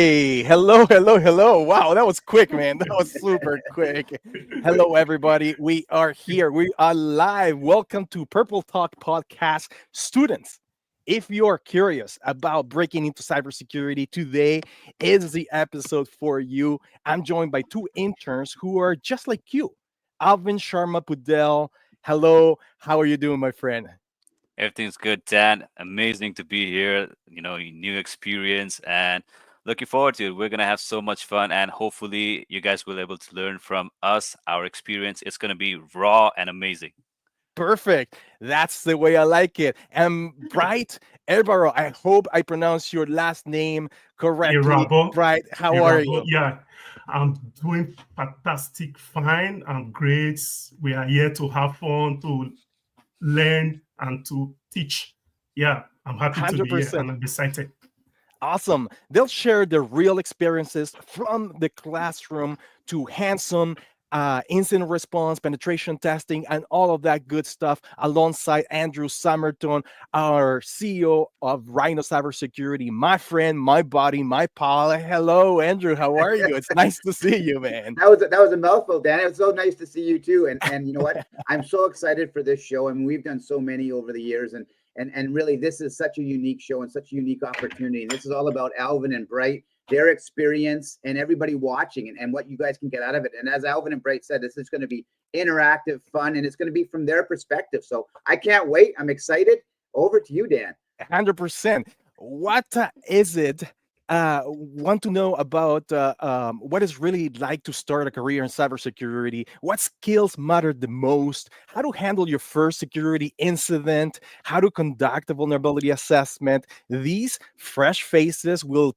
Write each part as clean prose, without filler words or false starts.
Hey, hello, hello, hello. Wow, that was quick, man. That was super quick. Hello, everybody. We are here. We are live. Welcome to Purple Talk Podcast. Students, if you're curious about breaking into cybersecurity, today is the episode for you. I'm joined by two interns who are just like you. Alvin Sharma Pudel. Hello, how are you doing, my friend? Everything's good, Dan. Amazing to be here. New experience and looking forward to it. We're gonna have so much fun, and hopefully, you guys will able to learn from us, our experience. It's gonna be raw and amazing. Perfect. That's the way I like it. And Bright Erbaro, I hope I pronounced your last name Hey, correctly. Rabo. Bright, Hey, how are Rabo. you? Yeah, I'm doing fantastic, fine. I'm great. We are here to have fun, to learn, and to teach. Yeah, I'm happy to be here 100%. and I'm excited. Awesome. They'll share their real experiences from the classroom to hands-on incident response, penetration testing, and all of that good stuff alongside Andrew Summerton, our CEO of Rhino Cybersecurity, my friend, my buddy, my pal. Hello, Andrew. How are you? It's nice to see you, man. That was a mouthful, Dan. It was so nice to see you too. And you know what? I'm so excited for this show. I mean, we've done so many over the years, and really, this is such a unique show and such a unique opportunity. And this is all about Alvin and Bright, their experience, and everybody watching, and what you guys can get out of it. And as Alvin and Bright said, this is going to be interactive, fun, and it's going to be from their perspective. So I can't wait. I'm excited. Over to you, Dan. 100%. What is it? Want to know about what it's really like to start a career in cybersecurity? What skills matter the most? How to handle your first security incident? How to conduct a vulnerability assessment? These fresh faces will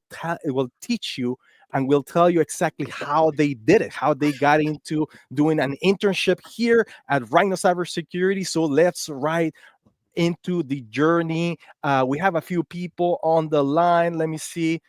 teach you and will tell you exactly how they did it, how they got into doing an internship here at Rhino Cybersecurity. So let's ride into the journey. We have a few people on the line. Let me see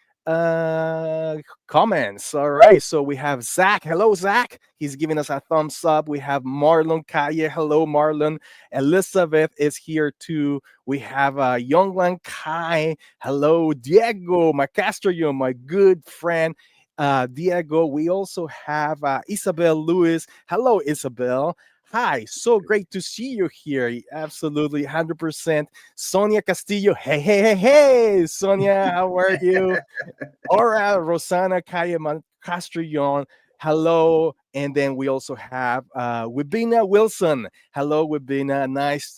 comments. All right, so we have Zach. Hello, Zach. He's giving us a thumbs up. We have Marlon Kaye. Hello, Marlon. Elizabeth is here too. We have Younglan Kai. Hello, Diego Macastro, my good friend. Diego. We also have Isabel Lewis. Hello, Isabel. Hi, so great to see you here. Absolutely, 100%. Sonia Castillo. Hey, hey, hey, hey. Sonia, how are you? Aura Rosana Kayaman Castrillon. Hello. And then we also have Wibina Wilson. Hello, Wibina. Nice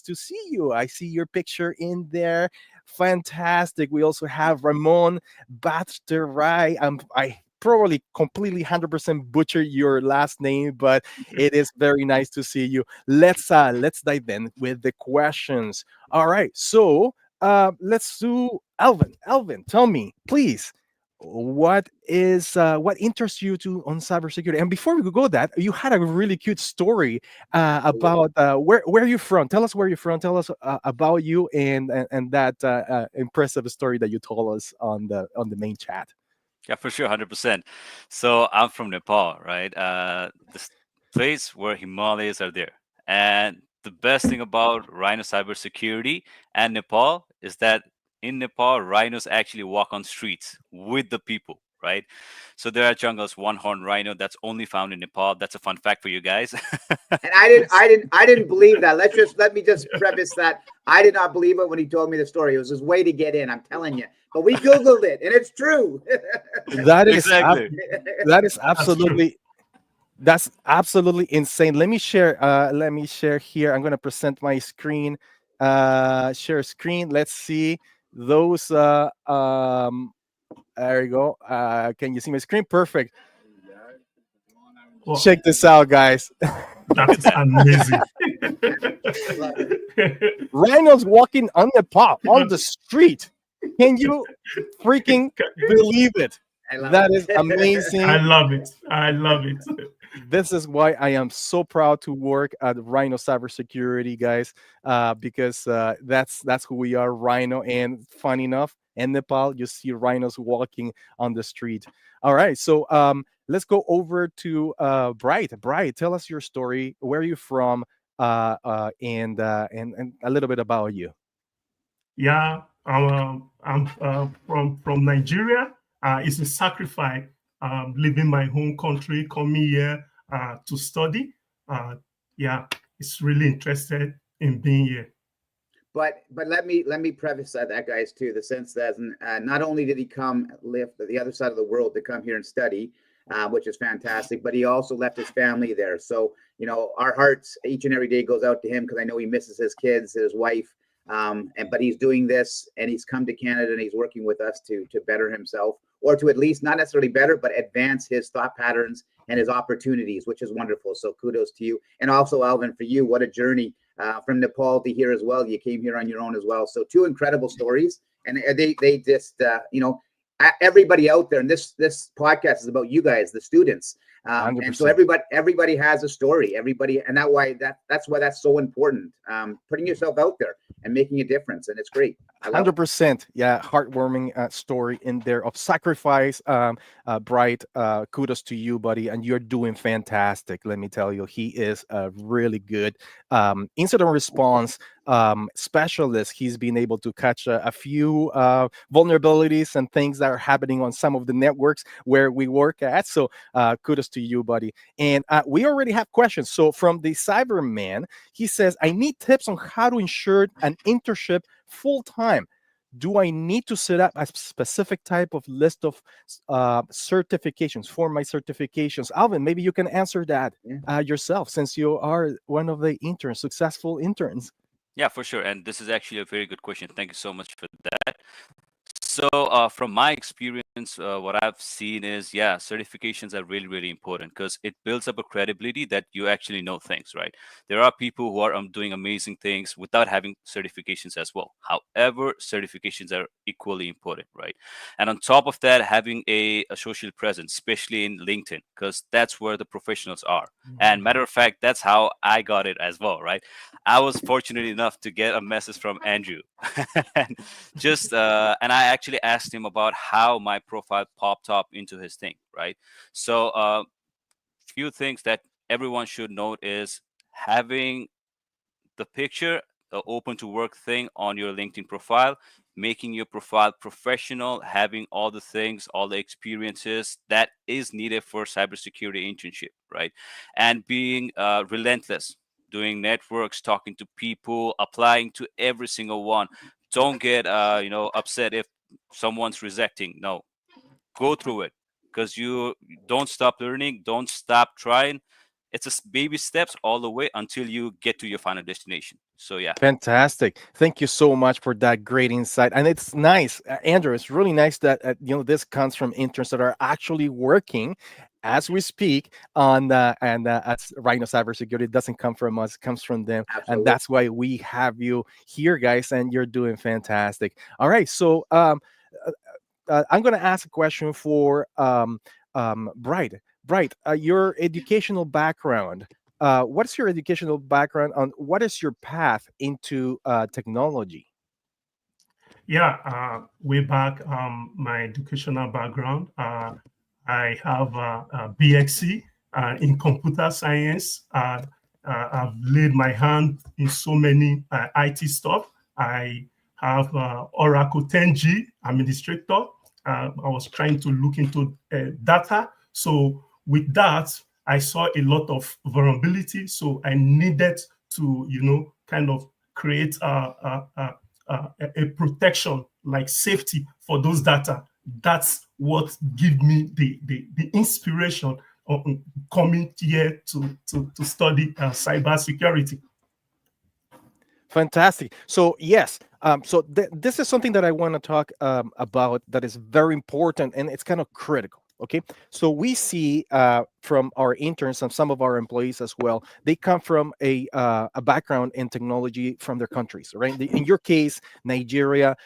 to see you. I see your picture in there. Fantastic. We also have Ramon Batterai. I probably completely 100% butcher your last name, but it is very nice to see you. Let's dive in with the questions. All right. So let's do Alvin. Alvin, tell me, please, what interests you to on cybersecurity? And before we go that, you had a really cute story about where are you from? Tell us where you're from. Tell us about you and that impressive story that you told us on the main chat. Yeah, for sure, 100%. So I'm from Nepal, right? This place where Himalayas are there, and the best thing about Rhino cybersecurity and Nepal is that in Nepal, rhinos actually walk on streets with the people, right? So there are jungles, one horn rhino that's only found in Nepal. That's a fun fact for you guys. And I didn't believe that. Let me just preface that I did not believe it when he told me the story. It was his way to get in. I'm telling you. But we googled it, and it's true. That is Exactly. that is That's true. absolutely insane. Let me share here. I'm going to present my screen. Share screen. Let's see those there you go. Can you see my screen? Perfect. Well, Check this out, guys. Look at that's that. amazing. Love it. Rhinos walking on the pot on the street. Can you freaking believe it? I love That is it. I amazing. love it. I love it. This is why I am so proud to work at Rhino Cybersecurity, guys, because that's who we are, Rhino. And fun enough, in Nepal, you see rhinos walking on the street. All right, so let's go over to Bright. Bright, tell us your story. Where are you from? And a little bit about you. Yeah, I'm from Nigeria. It's a sacrifice, leaving my home country, coming here to study. Yeah, it's really interested in being here. But let me preface that, guys, too, the sense that not only did he come live the other side of the world to come here and study, which is fantastic, but he also left his family there. So, you know, our hearts each and every day goes out to him, because I know he misses his kids, his wife, but he's doing this, and he's come to Canada, and he's working with us to better himself, or to at least not necessarily better, but advance his thought patterns and his opportunities, which is wonderful. So kudos to you. And also, Alvin, for you, what a journey from Nepal to here as well. You came here on your own as well. So two incredible stories, and they just, you know, everybody out there, and this podcast is about you guys, the students. And so everybody has a story, everybody, and that's why that's so important. Putting yourself out there and making a difference, and it's great. 100%. Yeah, heartwarming story in there of sacrifice. Bright, kudos to you, buddy, and you're doing fantastic. Let me tell you, he is a really good incident response specialist. He's been able to catch a few vulnerabilities and things that are happening on some of the networks where we work at. So kudos to you, buddy. And we already have questions. So from the Cyberman, he says, I need tips on how to ensure an internship full time. Do I need to set up a specific type of list of certifications for my certifications? Alvin, maybe you can answer that yourself, since you are one of the interns, successful interns. Yeah, for sure. And this is actually a very good question. Thank you so much for that. So from my experience, what I've seen is, yeah, certifications are really, really important, because it builds up a credibility that you actually know things, right? There are people who are doing amazing things without having certifications as well. However, certifications are equally important, right? And on top of that, having a social presence, especially in LinkedIn, because that's where the professionals are. And matter of fact, that's how I got it as well, right? I was fortunate enough to get a message from Andrew, and and I actually asked him about how my profile popped up into his thing, right? So few things that everyone should note is having the picture, the open to work thing on your LinkedIn profile, making your profile professional, having all the things, all the experiences that is needed for cybersecurity internship, right? And being relentless, doing networks, talking to people, applying to every single one. Don't get upset if someone's rejecting. No, go through it, because you don't stop learning, don't stop trying. It's baby steps all the way until you get to your final destination. So yeah. Fantastic. Thank you so much for that great insight. And it's nice, Andrew, it's really nice that this comes from interns that are actually working as we speak on as Rhino Cybersecurity. It doesn't come from us, it comes from them. Absolutely. And that's why we have you here, guys, and you're doing fantastic. All right, so I'm going to ask a question for Bright. Bright, your educational background. What's your educational background on what is your path into technology? Yeah, way back, my educational background, I have a BXc in computer science. I've laid my hand in so many IT stuff. I have Oracle 10G administrator. I was trying to look into data. So with that, I saw a lot of vulnerability. So I needed to, kind of create a protection, like safety for those data. That's what gave me the inspiration on coming here to study cybersecurity. Fantastic. So yes, this is something that I want to talk about that is very important, and it's kind of critical. Okay, so we see from our interns and some of our employees as well, they come from a background in technology from their countries, right? In your case, Nigeria,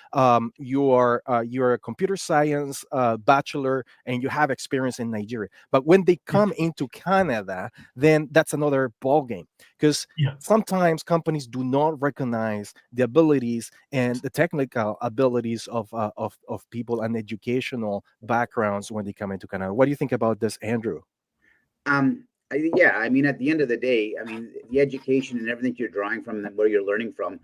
you're a computer science bachelor, and you have experience in Nigeria. But when they come into Canada, then that's another ball game, because sometimes companies do not recognize the abilities and the technical abilities of people and educational backgrounds when they come into Canada. What do you think about this, Andrew? Yeah, I mean, at the end of the day, I mean, the education and everything you're drawing from and where you're learning from,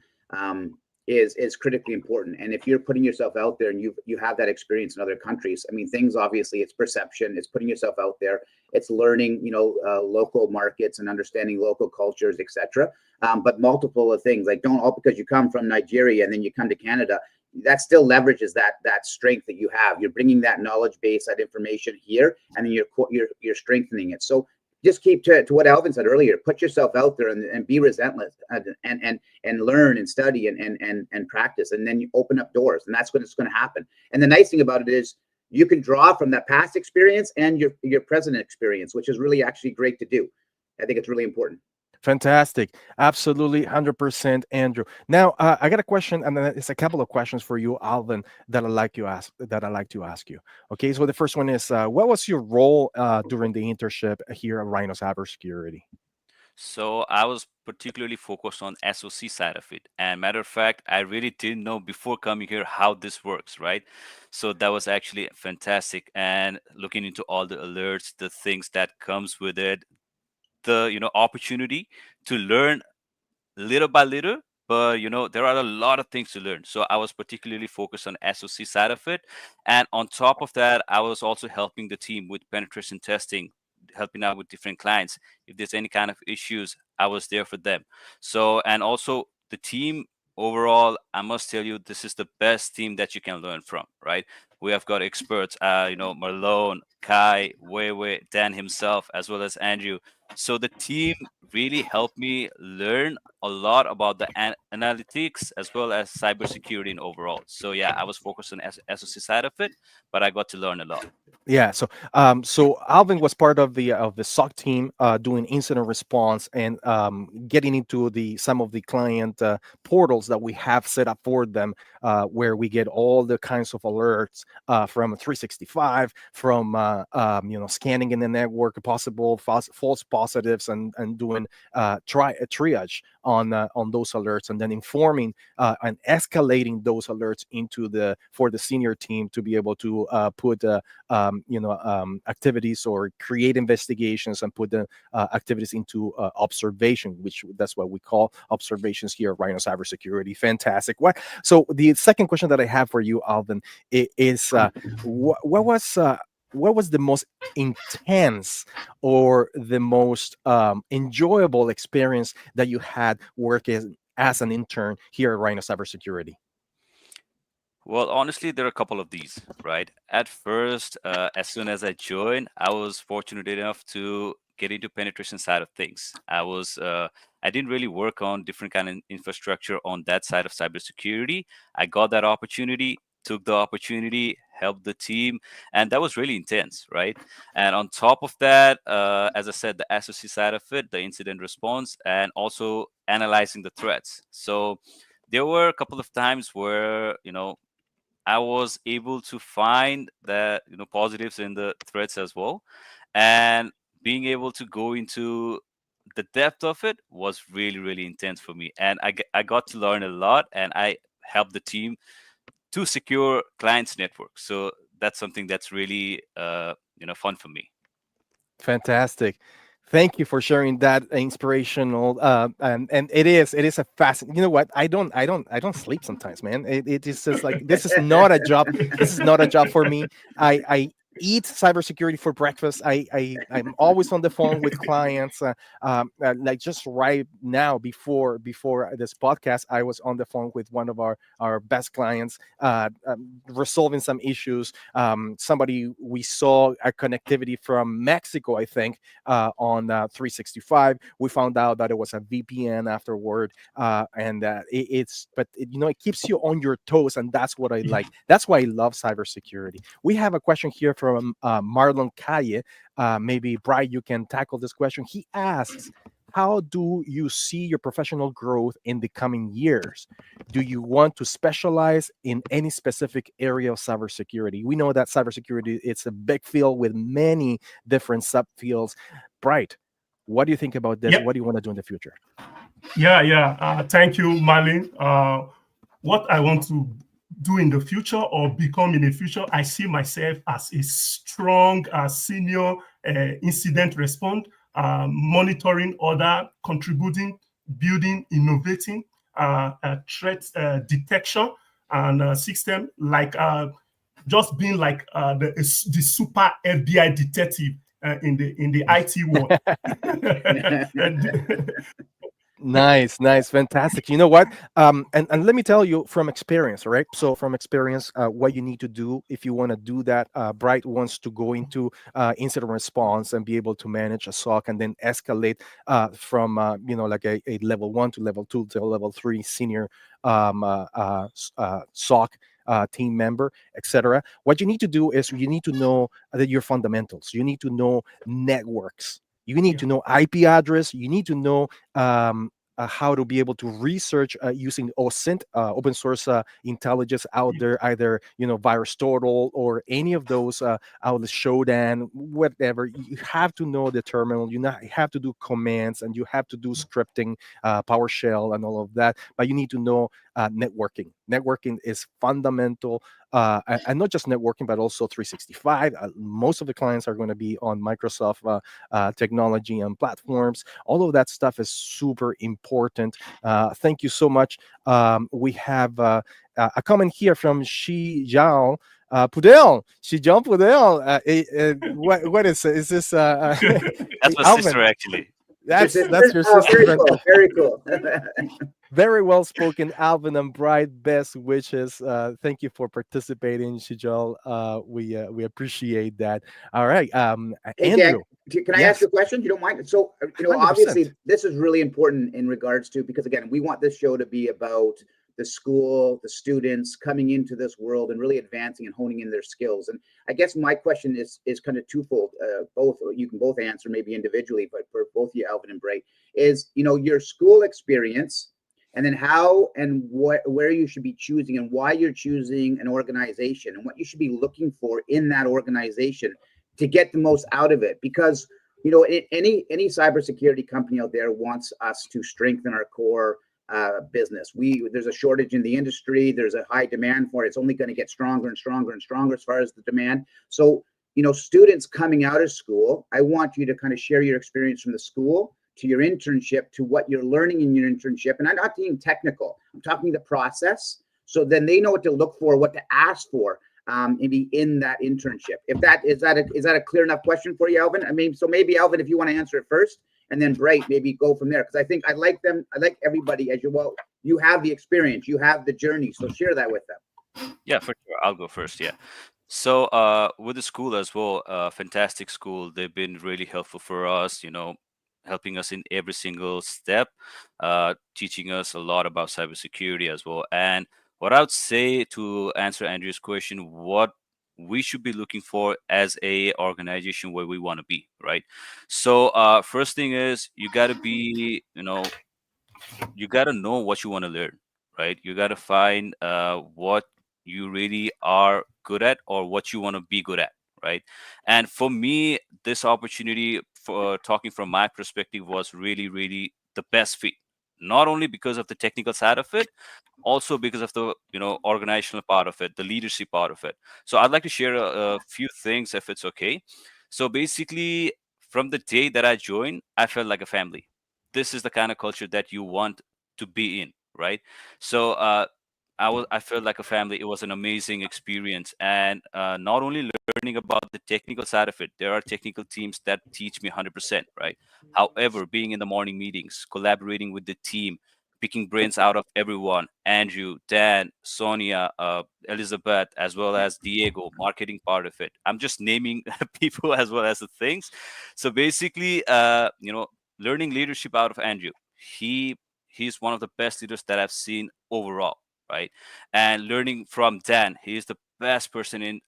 is critically important. And if you're putting yourself out there and you have that experience in other countries, I mean, things obviously, it's perception, it's putting yourself out there, it's learning, local markets and understanding local cultures, etc. But multiple of things, like don't all because you come from Nigeria and then you come to Canada, that still leverages that strength that you have. You're bringing that knowledge base, that information here, and then you're strengthening it. So just keep to what Alvin said earlier. Put yourself out there and be relentless and learn and study and practice, and then you open up doors, and that's when it's going to happen. And the nice thing about it is you can draw from that past experience and your present experience, which is really actually great to do. I think it's really important. Fantastic. Absolutely. 100%, Andrew. Now, I got a question, and then it's a couple of questions for you, Alvin, that I'd like to ask you. Okay. So the first one is, what was your role during the internship here at Rhino Cybersecurity? So I was particularly focused on SOC side of it. And matter of fact, I really didn't know before coming here how this works, right? So that was actually fantastic. And looking into all the alerts, the things that comes with it, the opportunity to learn little by little, but there are a lot of things to learn. So I was particularly focused on SOC side of it, and on top of that, I was also helping the team with penetration testing, helping out with different clients. If there's any kind of issues, I was there for them. So, and also the team overall, I must tell you, this is the best team that you can learn from, right? We have got experts, Marlon, Kai, Weiwei, Dan himself, as well as Andrew. So the team really helped me learn a lot about the analytics as well as cybersecurity in overall. So yeah, I was focused on SOC side of it, but I got to learn a lot. Yeah, so Alvin was part of the SOC team doing incident response and getting into some of the client portals that we have set up for them, where we get all the kinds of alerts from 365, from scanning in the network, possible false positives, and doing triage on those alerts, and then informing and escalating those alerts for the senior team to be able to put activities or create investigations and put the activities into observation, which that's what we call observations here at Rhino Cybersecurity. Fantastic. So the second question that I have for you, Alvin, is what was the most intense or the most enjoyable experience that you had working as an intern here at Rhino Cybersecurity? Well, honestly, there are a couple of these, right? At first, as soon as I joined, I was fortunate enough to get into penetration side of things. I didn't really work on different kind of infrastructure on that side of cybersecurity. I got that opportunity, took the opportunity, helped the team, and that was really intense, right? And on top of that, as I said, the SOC side of it, the incident response, and also analyzing the threats. So there were a couple of times where I was able to find that positives in the threats as well, and being able to go into the depth of it was really, really intense for me. And I got to learn a lot, and I helped the team to secure clients' network. So that's something that's really fun for me. Fantastic. Thank you for sharing that inspirational and it is a fascinating. You know what? I don't sleep sometimes, man. It is just like this is not a job. This is not a job for me. I eat cybersecurity for breakfast. I'm always on the phone with clients. Like just right now before this podcast, I was on the phone with one of our best clients, resolving some issues. Somebody we saw a connectivity from Mexico, I think, on 365. We found out that it was a VPN afterward, and it keeps you on your toes, and that's what I like. That's why I love cybersecurity. We have a question here from Marlon Calle. Maybe Brian, you can tackle this question. He asks, how do you see your professional growth in the coming years? Do you want to specialize in any specific area of cybersecurity? We know that cybersecurity, it's a big field with many different subfields. Bright, what do you think about this? Yep. What do you want to do in the future? Yeah. Thank you, Marlon. What I want to do in the future or become in the future, I see myself as a strong senior incident response, monitoring order, contributing, building, innovating. threat detection and system, like just being like the super FBI detective in the IT world. Nice, fantastic. You know what? And let me tell you from experience, right? So from experience, what you need to do if you want to do that. Bright wants to go into incident response and be able to manage a SOC and then escalate from like a level 1 to level 2 to level 3 senior SOC. Team member, etc. What you need to do is you need to know that your fundamentals. You need to know networks. You need to know IP address. You need to know how to be able to research using OSINT, open source intelligence out there, either VirusTotal or any of those out of Shodan, whatever. You have to know the terminal. You have to do commands and you have to do scripting, PowerShell, and all of that. But you need to know networking. Networking is fundamental, and not just networking, but also 365. Most of the clients are going to be on Microsoft technology and platforms. All of that stuff is super important. Thank you so much. We have a comment here from Shi Zhao. Pudel, Shijan Pudel. What is it? Is this That's my Alvin? sister, actually. That's your sister. Very cool. Very cool. Very well spoken, Alvin and Bright. Best wishes. Thank you for participating, Shijal. We appreciate that. All right, Hey, Andrew. Dan, can I ask you a question? You don't mind? So, 100%. obviously, this is really important in regards to, because again, we want this show to be about the school, the students coming into this world and really advancing and honing in their skills. And I guess my question is kind of twofold. Both you can both answer maybe individually, but for both you, Alvin and Bright, is your school experience, and then how and where you should be choosing and why you're choosing an organization and what you should be looking for in that organization to get the most out of it. Because any cybersecurity company out there wants us to strengthen our core business. There's a shortage in the industry. There's a high demand for it. It's only going to get stronger and stronger and stronger as far as the demand. So students coming out of school, I want you to kind of share your experience from the school to your internship, to what you're learning in your internship. And I'm not being technical. I'm talking the process. So then they know what to look for, what to ask for, maybe in that internship. Is that a clear enough question for you, Alvin? I mean, so maybe Alvin, if you want to answer it first, and then Bright, maybe go from there. Because I think I like everybody as you have the experience, you have the journey. So share that with them. Yeah, for sure. I'll go first. Yeah. So with the school as well, fantastic school. They've been really helpful for us, helping us in every single step, teaching us a lot about cybersecurity as well. And what I would say to answer Andrew's question, what we should be looking for as a organization where we want to be, right? So first thing is you got to be, you got to know what you want to learn, right? You got to find what you really are good at or what you want to be good at, right? And for me, this opportunity, for talking from my perspective, was really, really the best fit. Not only because of the technical side of it, also because of the organizational part of it, the leadership part of it. So I'd like to share a few things, if it's okay. So basically, from the day that I joined, I felt like a family. This is the kind of culture that you want to be in, right? So I felt like a family. It was an amazing experience, and not only learning about the technical side of it. There are technical teams that teach me 100%, right? However, being in the morning meetings, collaborating with the team, picking brains out of everyone, Andrew, Dan, Sonia, Elizabeth, as well as Diego, marketing part of it. I'm just naming people as well as the things. So basically, learning leadership out of Andrew. He's one of the best leaders that I've seen overall, right? And learning from Dan, he is the best person in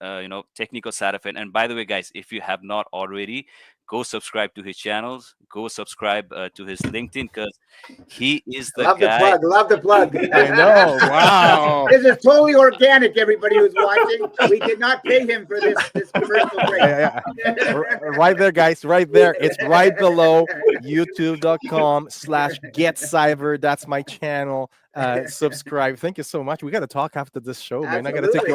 technical side of it. And by the way, guys, if you have not already, go subscribe to his channels, go subscribe to his LinkedIn, because he is the guy. Love the plug. I know. Wow. This is totally organic, everybody who's watching. We did not pay him for this commercial break. Yeah. Right there, guys, right there. It's right below youtube.com/getcyber. That's my channel. Subscribe. Thank you so much. We got to talk after this show, man. I got to take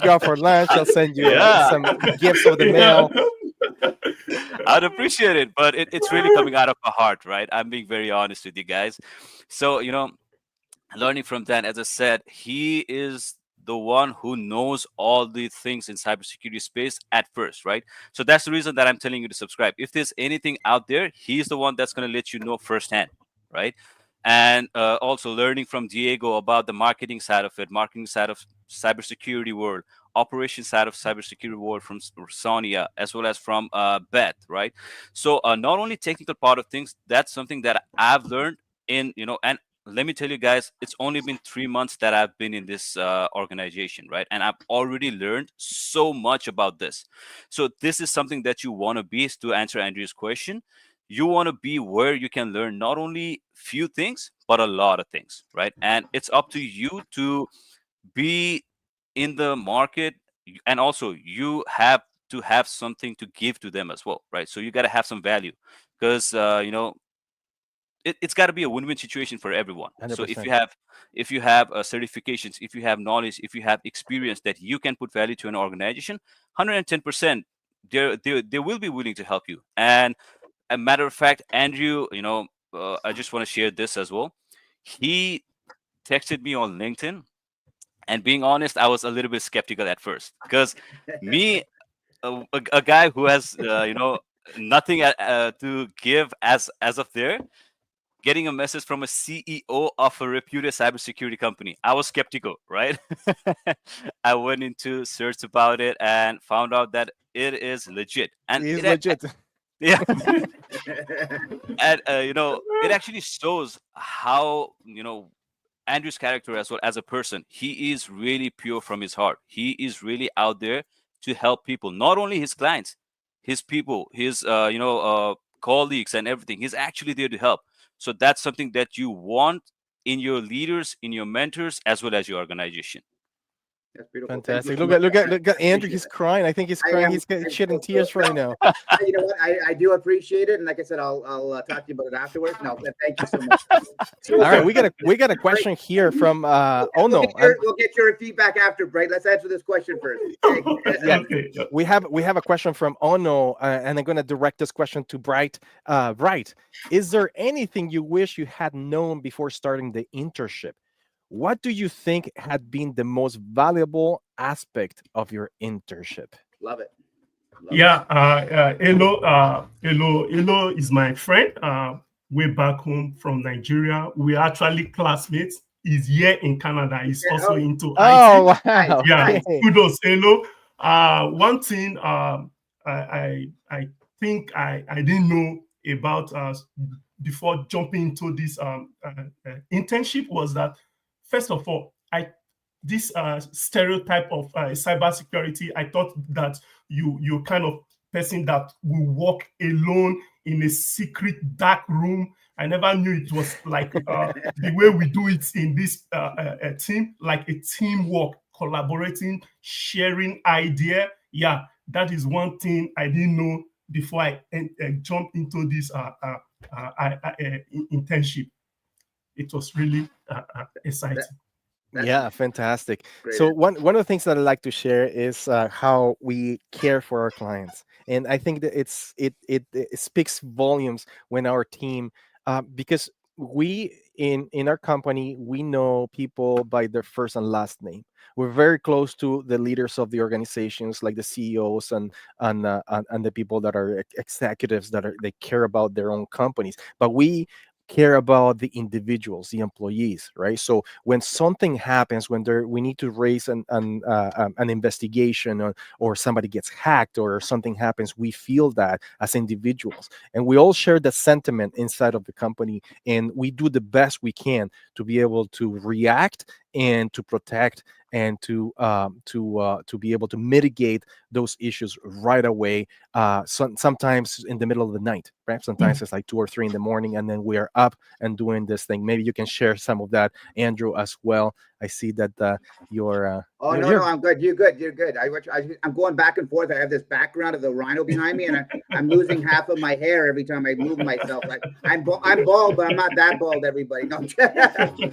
you out for lunch. I'll send you some gifts over the mail. I'd appreciate it, but it's really coming out of my heart, right? I'm being very honest with you guys. So, learning from that, as I said, he is the one who knows all the things in cybersecurity space at first, right? So that's the reason that I'm telling you to subscribe. If there's anything out there, he's the one that's going to let you know firsthand, right? And also learning from Diego about the marketing side of it, marketing side of cybersecurity world, operation side of cybersecurity world from Sonia, as well as from Beth, right? So not only technical part of things, that's something that I've learned in, and let me tell you guys, it's only been 3 months that I've been in this organization, right? And I've already learned so much about this. So this is something that you want to be, is to answer Andrew's question. You want to be where you can learn not only few things, but a lot of things, right? And it's up to you to be in the market. And also you have to have something to give to them as well, right? So you got to have some value, because it's got to be a win-win situation for everyone. So if 100%. you have certifications, if you have knowledge, if you have experience that you can put value to an organization, 110%, they will be willing to help you. And a matter of fact, Andrew, I just want to share this as well. He texted me on LinkedIn, and being honest, I was a little bit skeptical at first, because me, a guy who has nothing to give as of there, getting a message from a CEO of a reputed cybersecurity company, I was skeptical, right? I went into search about it and found out that it is legit, and He's legit. yeah, and it actually shows how Andrew's character as well as a person. He is really pure from his heart. He is really out there to help people, not only his clients, his people, his colleagues and everything. He's actually there to help. So that's something that you want in your leaders, in your mentors, as well as your organization. That's beautiful. Thank you Fantastic. so Look much, at look Zach. at look at Andrew. Appreciate He's it. crying. I think he's I crying. am. He's getting I'm shit in so tears right thrilled. now. You know what? I do appreciate it, and like I said, I'll talk to you about it afterwards. No, but thank you so much. So, All right, we got a question here from oh no, we'll get your feedback after, Bright. Let's answer this question first. yeah. Okay. We have a question from Ono, and I'm going to direct this question to Bright. Bright, is there anything you wish you had known before starting the internship? What do you think had been the most valuable aspect of your internship? Love it. Yeah, Elo is my friend. Way back home from Nigeria, we're actually classmates. He's here in Canada. He's also into IT. Oh wow! Yeah, Okay. kudos, Elo. One thing I think I didn't know about before jumping into this internship was that, first of all, this stereotype of cybersecurity, I thought that you kind of person that will walk alone in a secret dark room. I never knew it was like the way we do it in this team, like a teamwork, collaborating, sharing idea. Yeah, that is one thing I didn't know before I jumped into this internship. It was really exciting. Yeah, fantastic. Great. So one of the things that I like to share is how we care for our clients, and I think that it speaks volumes when our team, because we in our company we know people by their first and last name. We're very close to the leaders of the organizations, like the CEOs and the people that are executives that they care about their own companies, but we care about the individuals, the employees, right? So when something happens, when we need to raise an investigation, or somebody gets hacked or something happens, we feel that as individuals, and we all share that sentiment inside of the company, and we do the best we can to be able to react and to protect and to be able to mitigate those issues right away. Sometimes in the middle of the night, right? Sometimes it's like 2 or 3 in the morning, and then we are up and doing this thing. Maybe you can share some of that, Andrew, as well. I see that you're. Oh no, you're no, I'm good. You're good. You're good. I'm going back and forth. I have this background of the rhino behind me, and I'm losing half of my hair every time I move myself. I'm bald, but I'm not that bald. Everybody, no.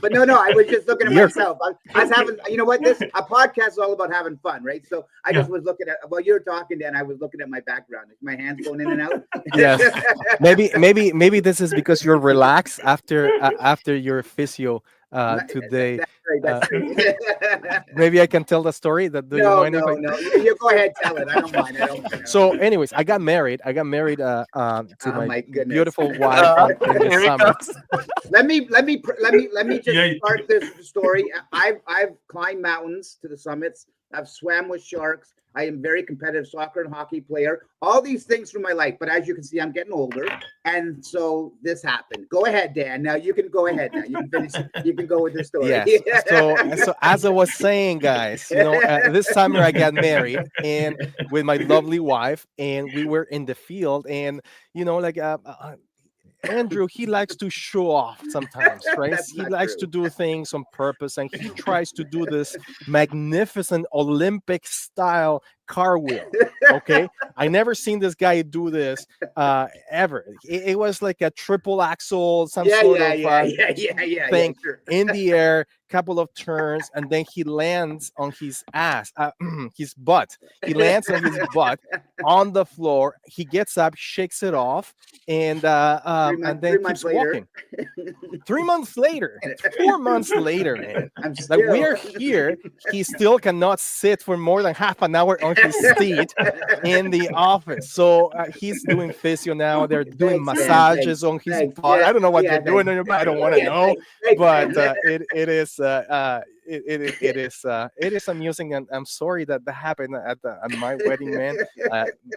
But no, I was just looking at myself. I was having, you know what? A podcast is all about having fun, right? So I just was looking at while you were talking, Dan. I was looking at my background. My hands going in and out. Yes. Maybe this is because you're relaxed after your physio today. That's right. Maybe I can tell the story. Do you No, mind if I... no. You go ahead, tell it. I don't mind. So, anyways, I got married. to my beautiful wife in the Here it summer. comes. Let me just start this story. I've climbed mountains to the summits. I've swam with sharks. I am very competitive soccer and hockey player. All these things through my life, but as you can see, I'm getting older, and so this happened. Go ahead, Dan. Now you can go ahead. Now you can finish. You can go with the story. Yes. So as I was saying, guys, this summer I got married and with my lovely wife, and we were in the field, and Andrew, he likes to show off sometimes, right? He likes to do things on purpose, and he tries to do this magnificent Olympic style car wheel. Okay, I never seen this guy do this ever. It was like a triple axle, some sort of thing in the air, couple of turns, and then he lands on his ass, his butt. He lands on his butt on the floor. He gets up, shakes it off, and then keeps walking. 3 months later, 4 months later, man, like we're here, he still cannot sit for more than half an hour on his seat in the office. So he's doing physio now. They're doing massages on his butt. I don't know what they're doing on your butt. I don't want to know, but it is amusing, and I'm sorry that happened at my wedding, man.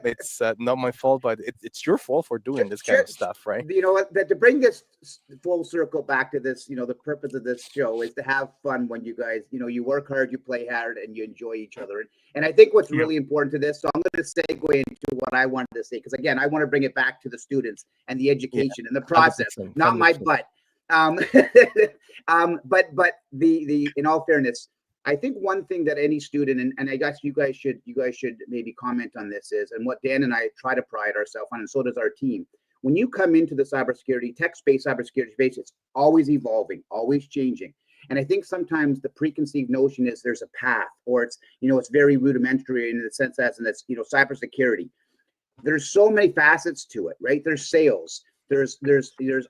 It's not my fault, but it's your fault for doing this kind of stuff, right? You know what? To bring this full circle back to this, the purpose of this show is to have fun when you guys, you work hard, you play hard, and you enjoy each other. And I think what's really important to this, so I'm going to segue into what I wanted to say, because again, I want to bring it back to the students and the education and the process, 100%. Not my butt. But the in all fairness, I think one thing that any student, and I guess you guys should maybe comment on this is, and what Dan and I try to pride ourselves on, and so does our team. When you come into the cybersecurity, tech-based cybersecurity space, it's always evolving, always changing. And I think sometimes the preconceived notion is there's a path, or it's very rudimentary in the sense as in it's cybersecurity. There's so many facets to it, right? There's sales, there's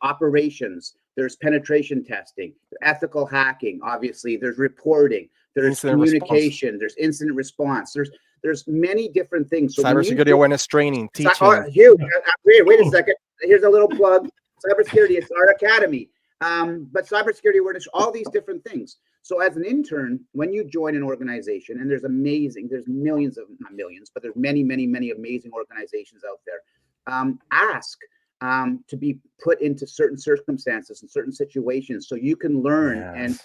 operations, there's penetration testing, ethical hacking, obviously, there's reporting, there's communication, there's incident response, there's many different things. So cybersecurity awareness training, teaching. Huge. Wait a second. Here's a little plug. Cybersecurity, it's our academy. But cybersecurity awareness, all these different things. So as an intern, when you join an organization, and there's millions of, not millions, but there's many, many, many amazing organizations out there, ask to be put into certain circumstances and certain situations so you can learn and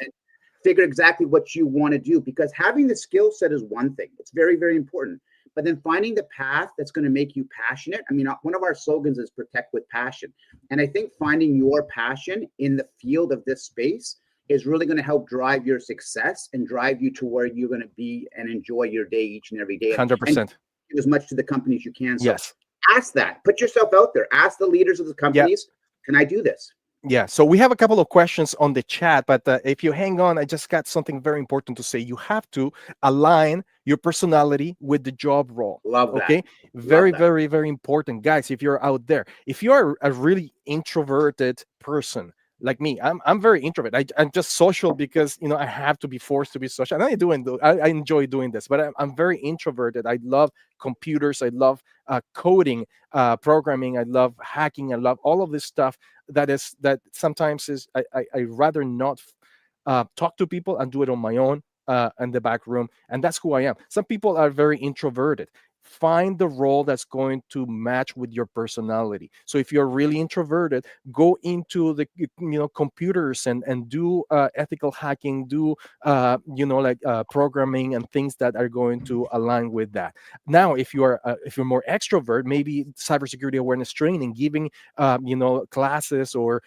figure exactly what you want to do, because having the skill set is one thing. It's very, very important. But then finding the path that's going to make you passionate. I mean, one of our slogans is protect with passion. And I think finding your passion in the field of this space is really going to help drive your success and drive you to where you're going to be and enjoy your day each and every day. 100%. And give as much to the company as you can. So yes. Ask that. Put yourself out there. Ask the leaders of the companies, can I do this? Yeah, so we have a couple of questions on the chat, but if you hang on, I just got something very important to say. You have to align your personality with the job role. Love that. Okay, very, very, very important, guys. If you're out there, if you are a really introverted person like me, I'm very introverted. I'm just social because I have to be forced to be social. And I enjoy doing this, but I'm very introverted. I love computers. I love coding, programming. I love hacking. I love all of this stuff. That sometimes is I rather not talk to people and do it on my own in the back room, and that's who I am. Some people are very introverted. find the role that's going to match with your personality. So if you're really introverted, go into the computers and do ethical hacking, do programming and things that are going to align with that. Now if you're more extrovert, maybe cybersecurity awareness training, giving classes or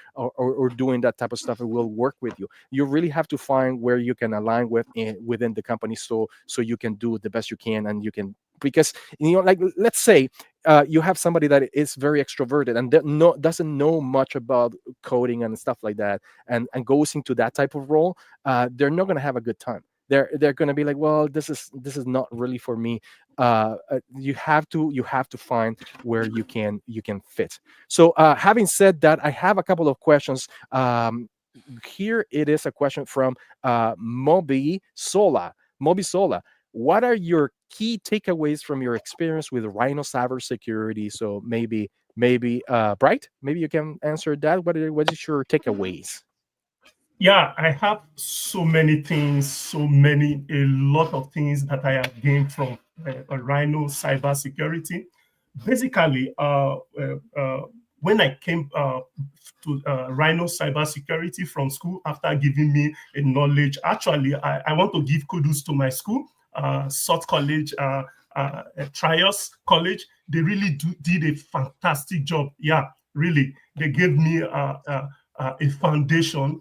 doing that type of stuff, it will work with you. You really have to find where you can align with within the company, so you can do the best you can, and you can, because like, let's say you have somebody that is very extroverted and doesn't know much about coding and stuff like that, and goes into that type of role. They're not going to have a good time. They're going to be like, well, this is not really for me. You have to find where you can fit. So having said that, I have a couple of questions. Here it is, a question from Moby Sola. What are your key takeaways from your experience with Rhino Cybersecurity? So maybe Bright, maybe you can answer that. What is your takeaways? Yeah, I have so many things, a lot of things that I have gained from Rhino Cybersecurity. Basically, when I came to Rhino Cybersecurity from school after giving me a knowledge, actually, I want to give kudos to my school, Salt College, Trios College. They really did a fantastic job. Yeah, really. They gave me a foundation.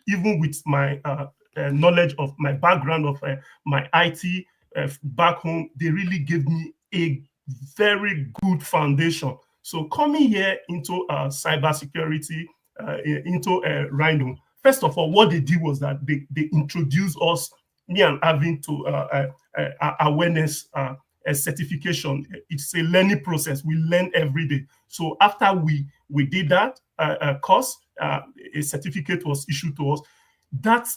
Even with my knowledge of my background of my IT back home, they really gave me a very good foundation. So coming here into cybersecurity, into Rhino, first of all, what they did was that they introduced us, me and having to awareness certification. It's a learning process. We learn every day. So after we did that course, a certificate was issued to us. That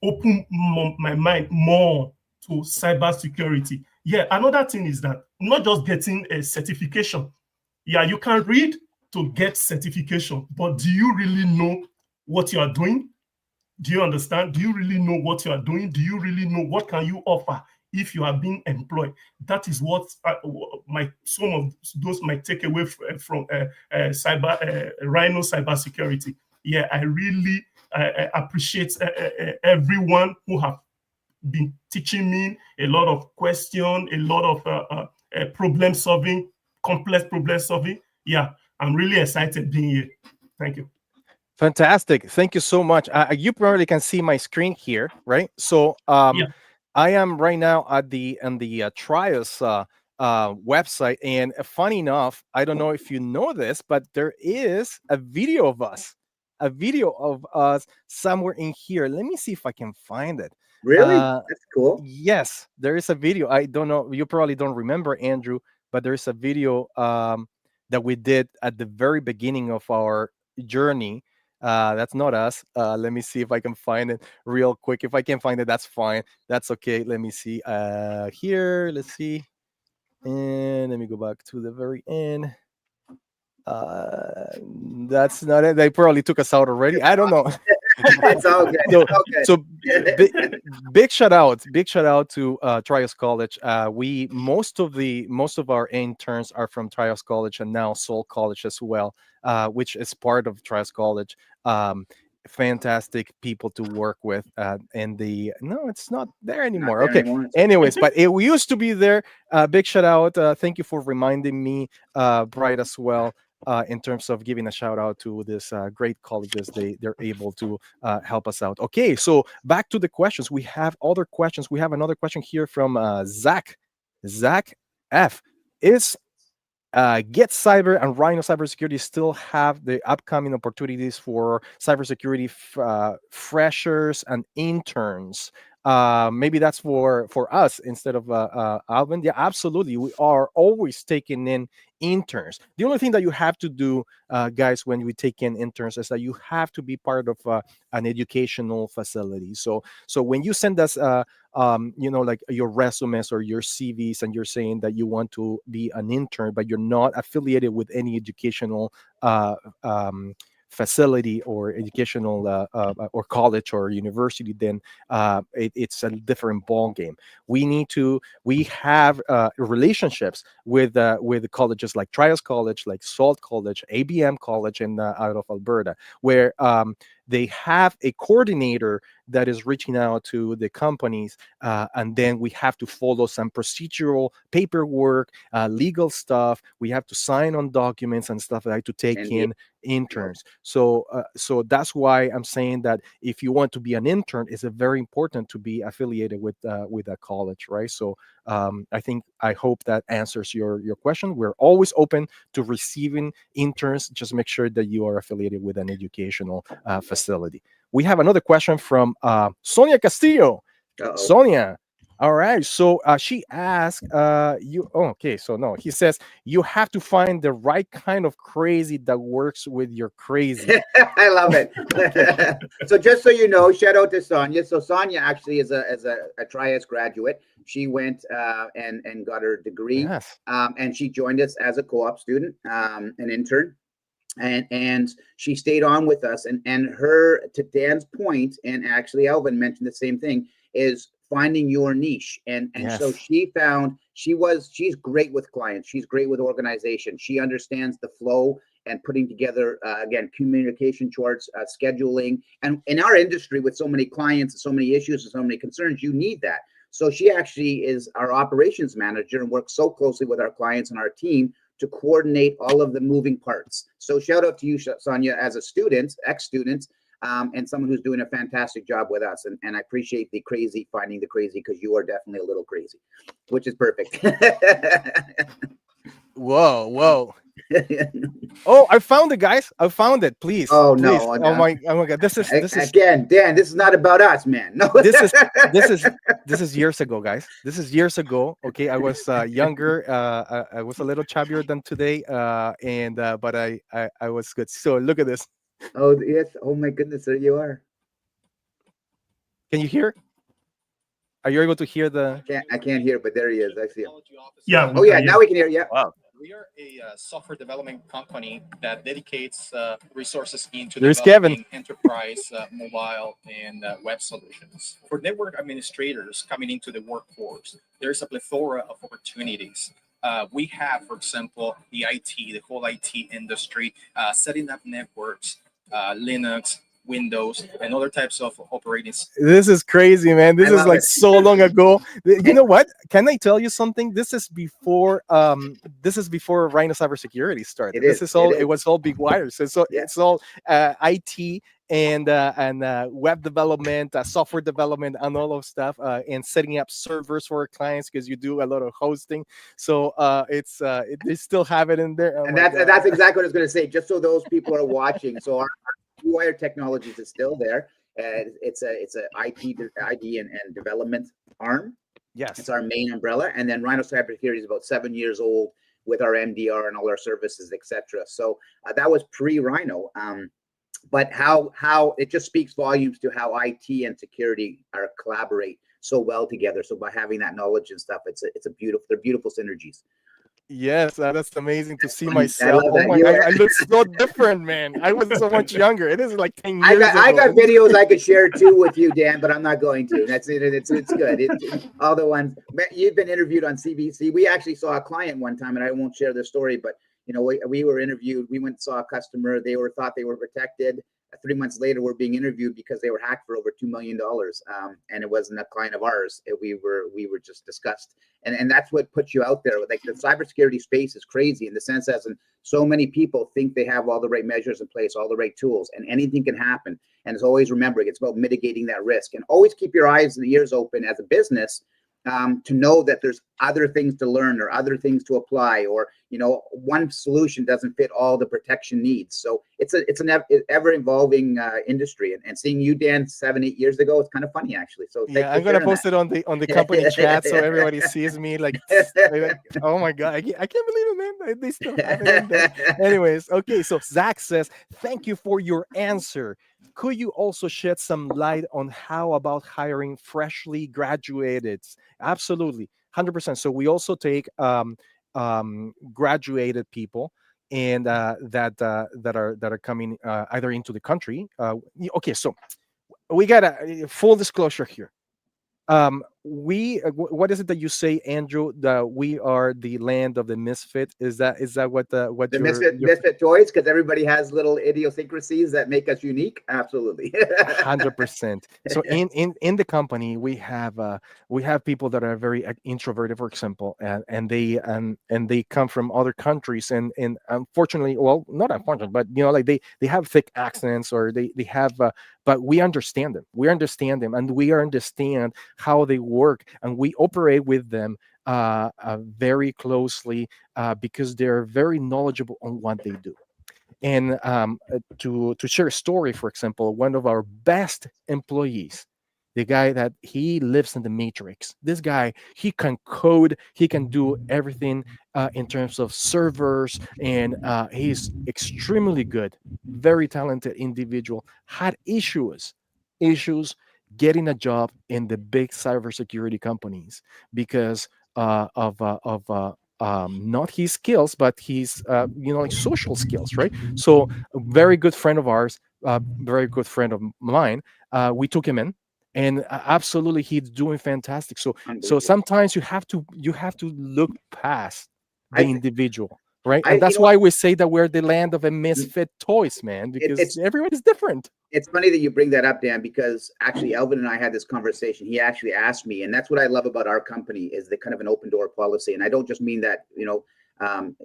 opened my mind more to cybersecurity. Yeah, another thing is that not just getting a certification. Yeah, you can read to get certification, but do you really know what you are doing? Do you understand? Do you really know what you are doing? Do you really know what can you offer if you are being employed? That is what some of those might take away from Rhino Cybersecurity. Yeah, I really appreciate everyone who have been teaching me a lot of questions, a lot of problem solving, complex problem solving. Yeah, I'm really excited being here. Thank you. Fantastic. Thank you so much. You probably can see my screen here, right? So Yeah. I am right now at the Trios website, and funny enough, I don't know if you know this, but there is a video of us somewhere in here. Let me see if I can find it. Really? That's cool. Yes, there is a video. I don't know. You probably don't remember, Andrew, but there is a video that we did at the very beginning of our journey. That's not us. Let me see if I can find it real quick. If I can find it, that's fine. That's okay. Let me see. Here, let's see. And let me go back to the very end. That's not it. They probably took us out already. I don't know. It's all good. So, It's all good. so big shout out to Trios College. We most of our interns are from Trios College, and now Seoul College as well, which is part of Trios College. Fantastic people to work with, and no, it's not there anymore. Not there Okay, anymore. anyways, but we used to be there. Big shout out. Thank you for reminding me, Bright, as well. In terms of giving a shout out to this great colleges, they're able to help us out. Okay, so back to the questions. We have other questions. We have another question here from Zach F. Is Get Cyber and Rhino Cybersecurity still have the upcoming opportunities for cybersecurity freshers and interns? Maybe that's for us instead of Alvin. Yeah, absolutely. We are always taking in interns. The only thing that you have to do, guys, when we take in interns, is that you have to be part of an educational facility. So when you send us like your resumes or your CVs, and you're saying that you want to be an intern, but you're not affiliated with any educational facility or educational or college or university, then it's a different ball game. We have relationships with colleges like Trials College, like Salt College, ABM College in out of Alberta, where they have a coordinator that is reaching out to the companies, and then we have to follow some procedural paperwork, legal stuff. We have to sign on documents and stuff like to take And in interns. So that's why I'm saying that if you want to be an intern, it's very important to be affiliated with a college, right? So I hope that answers your question. We're always open to receiving interns. Just make sure that you are affiliated with an educational facility. We have another question from Sonia Castillo. Uh-oh. Sonia, all right. So she asked you. Oh, okay. So no, he says you have to find the right kind of crazy that works with your crazy. I love it. So just so you know, shout out to Sonia. So Sonia actually is a Trias graduate. She went and got her degree, Yes. and she joined us as a co-op student, an intern. And she stayed on with us, and her, to Dan's point, and actually Alvin mentioned the same thing, is finding your niche. And Yes. so she found she's great with clients, she's great with organization, she understands the flow and putting together again, communication charts, scheduling. And in our industry with so many clients and so many issues and so many concerns, you need that. So she actually is our operations manager and works so closely with our clients and our team to coordinate all of the moving parts. So shout out to you, Sonia, as a student, ex-student, and someone who's doing a fantastic job with us. And I appreciate the crazy, finding the crazy, because you are definitely a little crazy, which is perfect. Whoa. Oh, I found it, guys. I found it. Please. Oh, please. no. Oh my God. This is again, Dan, this is not about us, man. No. this is years ago, guys. This is years ago. Okay, I was younger. I was a little chubbier than today, but I was good. So look at this. Oh yes. Oh my goodness, there you are. Can you hear? Are you able to hear the? I can't hear, but there he is. I see him. Yeah. Oh yeah, now we can hear. Yeah. Wow. We are a software development company that dedicates resources into There's developing enterprise, mobile, and web solutions. For network administrators coming into the workforce, there's a plethora of opportunities. We have, for example, the whole IT industry, setting up networks, Linux, Windows, and other types of operating systems. This is crazy, man. This I is love like it. so long ago. You know what? Can I tell you something? This is before Rhino Cybersecurity started. It is, This is all. it is. It was all big wires. So Yeah. it's all IT and web development, software development, and all of stuff, and setting up servers for our clients, because you do a lot of hosting. So they still have it in there. Oh And my that's God. exactly what I was going to say. Just so those people are watching, so our Wire Technologies is still there. It's a ID and development arm. Yes. It's our main umbrella, and then Rhino Cybersecurity is about 7 years old with our MDR and all our services, etc. So that was pre-Rhino. But how it just speaks volumes to how IT and security are collaborate so well together. So by having that knowledge and stuff, they're beautiful synergies. Yes, that's amazing to see I myself. love Oh that. my, I look so different, man. I was so much younger. It is like 10 years I ago. got videos I could share too with you, Dan, but I'm not going to. That's it. It's good. All the ones you've been interviewed on CBC. We actually saw a client one time, and I won't share the story, but we were interviewed. We went and saw a customer. They thought they were protected. 3 months later, we're being interviewed because they were hacked for over $2 million, and it wasn't a client of ours. We were just discussed, and that's what puts you out there. Like the cybersecurity space is crazy in the sense as in so many people think they have all the right measures in place, all the right tools, and anything can happen. And it's always remembering it's about mitigating that risk, and always keep your eyes and ears open as a business. To know that there's other things to learn or other things to apply, or one solution doesn't fit all the protection needs. So it's an ever evolving industry. And seeing you, Dan, 7-8 years ago, it's kind of funny actually. So yeah, I'm gonna post it on the company chat so everybody sees me. Like, oh my God, I can't believe it, man. They still have it in there. Anyways, okay. So Zach says, "Thank you for your answer. Could you also shed some light on how about hiring freshly graduated?" Absolutely, 100%. So we also take graduated people, and that are coming either into the country. Okay, so we got a full disclosure here. What is it that you say, Andrew, that we are the land of the misfit? Is that what the misfit toys, because everybody has little idiosyncrasies that make us unique? Absolutely. 100%. So in the company we have people that are very introverted, for example, and they come from other countries, and unfortunately, well, not unfortunately, but like they have thick accents, or they have but we understand them, and we understand how they work, and we operate with them very closely, because they're very knowledgeable on what they do. And to share a story, for example, one of our best employees, the guy that he lives in the matrix, this guy, he can code, he can do everything in terms of servers, and he's extremely good, very talented individual, had issues getting a job in the big cybersecurity companies because of not his skills, but his like social skills, right? So a very good friend of ours, very good friend of mine, we took him in, and absolutely he's doing fantastic. So sometimes you have to look past the individual, right? And that's why we say that we're the land of a misfit toys, man, because everyone is different. It's funny that you bring that up, Dan, because actually Elvin and I had this conversation. He actually asked me, and that's what I love about our company, is the kind of an open door policy. And I don't just mean that,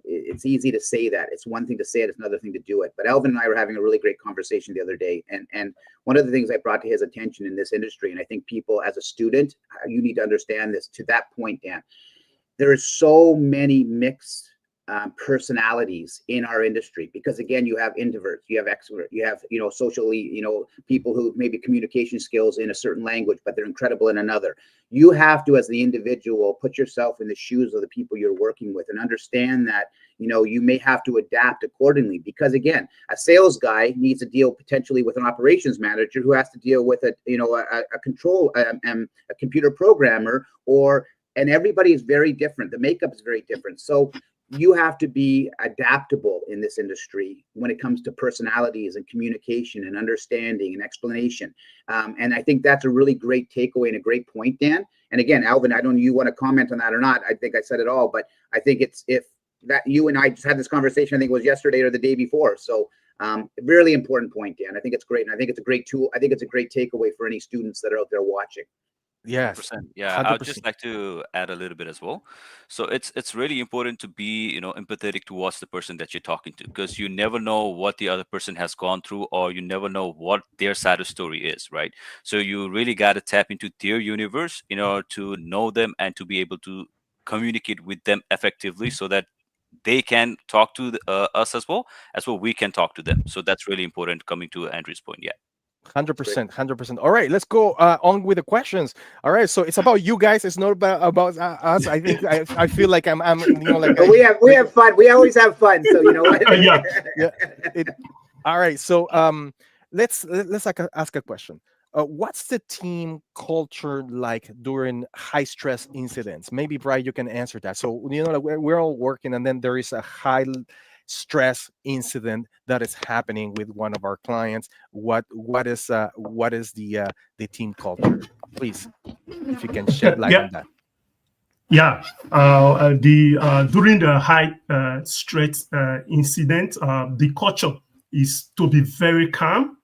it's easy to say that. It's one thing to say it, it's another thing to do it. But Elvin and I were having a really great conversation the other day. And one of the things I brought to his attention in this industry, and I think people as a student, you need to understand this, to that point, Dan, there are so many mixed personalities in our industry, because again, you have introverts, you have extroverts, you have socially, people who maybe communication skills in a certain language, but they're incredible in another. You have to, as the individual, put yourself in the shoes of the people you're working with, and understand that you may have to adapt accordingly, because again, a sales guy needs to deal potentially with an operations manager who has to deal with a computer programmer, and everybody is very different. The makeup is very different. So you have to be adaptable in this industry when it comes to personalities and communication and understanding and explanation. And I think that's a really great takeaway and a great point, Dan. And again, Alvin, I don't know if you want to comment on that or not. I think I said it all, but I think if that you and I just had this conversation, I think it was yesterday or the day before. So really important point, Dan. I think it's great. And I think it's a great tool. I think it's a great takeaway for any students that are out there watching. Yes, 100%. Yeah, 100%. I'd just like to add a little bit as well. So it's really important to be empathetic towards the person that you're talking to, because you never know what the other person has gone through, or you never know what their side of story is, right? So you really got to tap into their universe in order to know them and to be able to communicate with them effectively, so that they can talk to us as well we can talk to them. So that's really important, coming to Andrew's point. Yeah. 100%, 100%. All right, let's go on with the questions. All right, so it's about you guys. It's not about us. I think I feel like I'm like we have fun. We always have fun. So you know what? Yeah. All right, so let's ask a question. What's the team culture like during high stress incidents? Maybe Brian, you can answer that. So like we're all working, and then there is a high stress incident that is happening with one of our clients. What is the team culture? Please, if you can shed light on that. Yeah, during the high stress incident, the culture is to be very calm,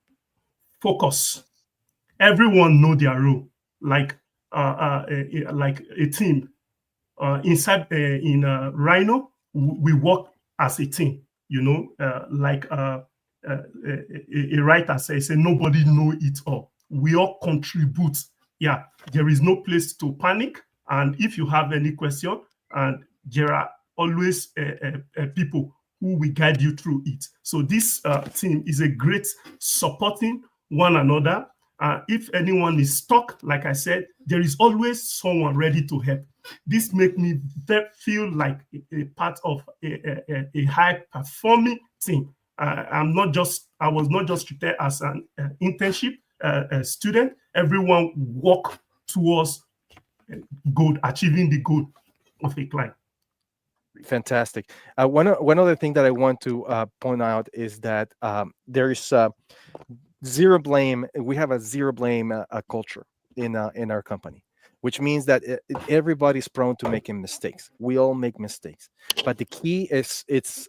focus. Everyone know their role, like a team. Inside in Rhino, we work as a team. Like a writer says, nobody know it all. We all contribute. Yeah, there is no place to panic. And if you have any question, and there are always people who will guide you through it. So this team is a great supporting one another. If anyone is stuck, like I said, there is always someone ready to help. This makes me feel like a part of a high-performing team. I was not just treated as an internship student. Everyone work towards achieving the goal of a client. Fantastic. One other thing that I want to point out is that there is zero blame. We have a zero blame culture in our company, which means that everybody's prone to making mistakes. We all make mistakes, but the key is it's